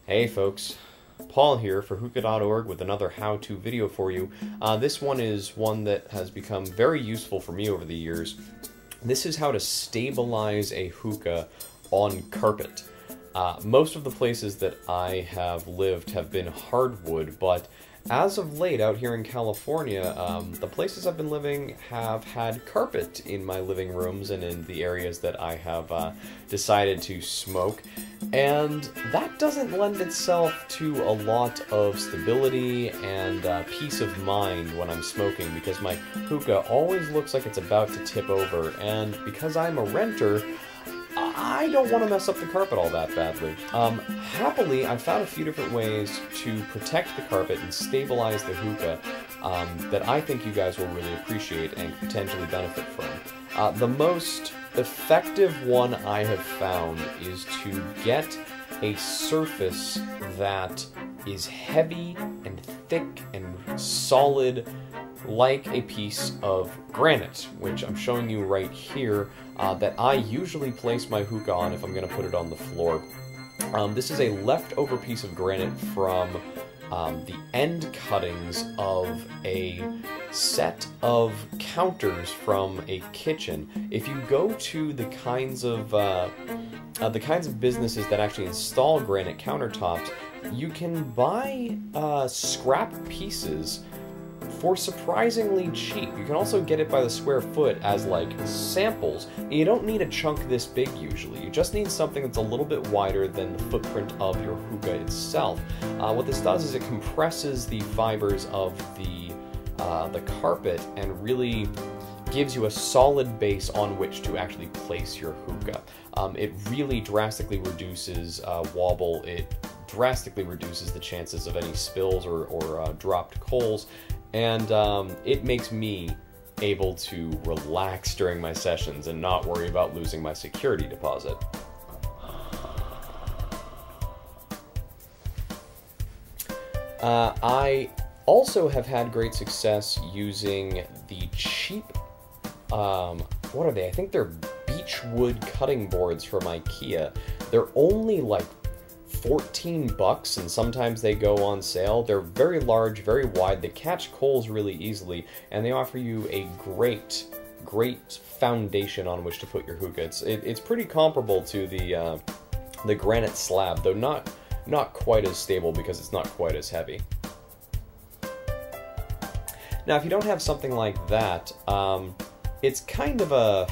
Hey folks, Paul here for Hookah.org with another how-to video for you. This one is one that has become very useful for me over the years. This is how to stabilize a hookah on carpet. Most of the places that I have lived have been hardwood, but as of late out here in California, the places I've been living have had carpet in my living rooms and in the areas that I have decided to smoke. And that doesn't lend itself to a lot of stability and peace of mind when I'm smoking, because my hookah always looks like it's about to tip over, and because I'm a renter, I don't want to mess up the carpet all that badly. Happily, I found a few different ways to protect the carpet and stabilize the hookah that I think you guys will really appreciate and potentially benefit from. The most effective one I have found is to get a surface that is heavy and thick and solid, like a piece of granite, which I'm showing you right here, that I usually place my hookah on if I'm going to put it on the floor. This is a leftover piece of granite from the end cuttings of a set of counters from a kitchen. If you go to the kinds of businesses that actually install granite countertops, you can buy scrap pieces for surprisingly cheap. You can also get it by the square foot as like samples. You don't need a chunk this big usually. You just need something that's a little bit wider than the footprint of your hookah itself. What this does is it compresses the fibers of the carpet and really gives you a solid base on which to actually place your hookah. It really drastically reduces wobble. It drastically reduces the chances of any spills or dropped coals, and it makes me able to relax during my sessions and not worry about losing my security deposit. I also have had great success using the cheap, what are they? I think they're beechwood cutting boards from IKEA. They're only like 14 bucks, and sometimes they go on sale. They're very large, very wide, they catch coals really easily, and they offer you a great foundation on which to put your hookah. It's pretty comparable to the granite slab, though not quite as stable because it's not quite as heavy. Now, if you don't have something like that, it's kind of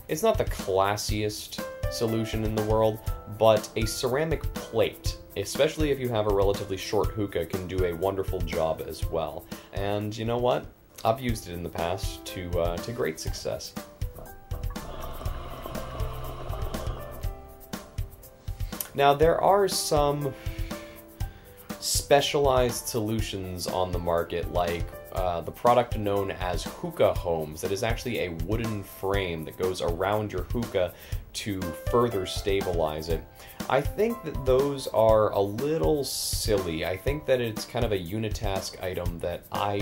it's not the classiest solution in the world, but a ceramic plate, especially if you have a relatively short hookah, can do a wonderful job as well. And you know what? I've used it in the past to great success. Now, there are some specialized solutions on the market, like the product known as Hookah Homes, that is actually a wooden frame that goes around your hookah to further stabilize it. I think that those are a little silly. I think that it's kind of a unitask item that I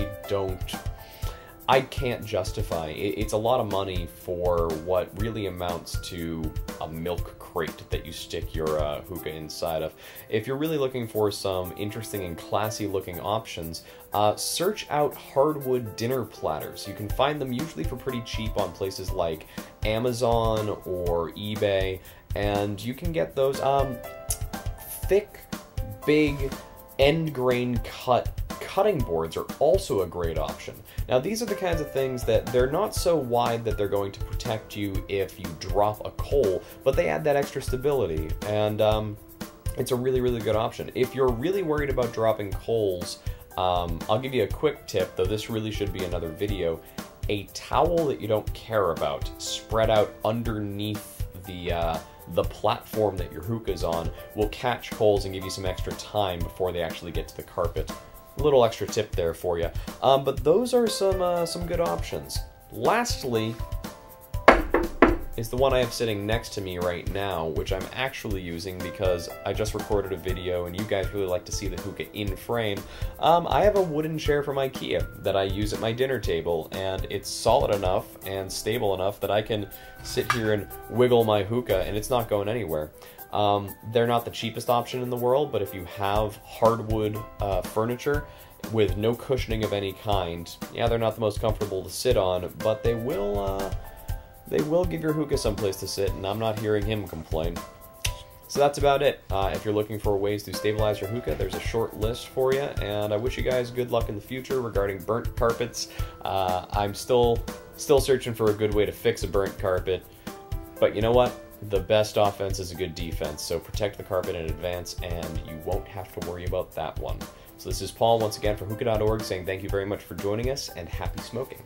can't justify. It's a lot of money for what really amounts to a milk crate that you stick your hookah inside of. If you're really looking for some interesting and classy looking options, search out hardwood dinner platters. You can find them usually for pretty cheap on places like Amazon or eBay, and you can get those thick, big, end grain cutting boards are also a great option. Now, these are the kinds of things that they're not so wide that they're going to protect you if you drop a coal, but they add that extra stability, and it's a really good option. If you're really worried about dropping coals, I'll give you a quick tip, though this really should be another video. A towel that you don't care about spread out underneath the platform that your hookah's on will catch coals and give you some extra time before they actually get to the carpet. A little extra tip there for you. But those are some good options. Lastly is the one I have sitting next to me right now, which I'm actually using because I just recorded a video and you guys really like to see the hookah in frame. I have a wooden chair from IKEA that I use at my dinner table, and it's solid enough and stable enough that I can sit here and wiggle my hookah and it's not going anywhere. They're not the cheapest option in the world, but if you have hardwood furniture with no cushioning of any kind, yeah, they're not the most comfortable to sit on, but they will give your hookah someplace to sit, and I'm not hearing him complain. So that's about it. If you're looking for ways to stabilize your hookah, there's a short list for you, and I wish you guys good luck in the future regarding burnt carpets. I'm still searching for a good way to fix a burnt carpet, but you know what? The best offense is a good defense, so protect the carpet in advance, and you won't have to worry about that one. So this is Paul once again for Hookah.org saying thank you very much for joining us, and happy smoking.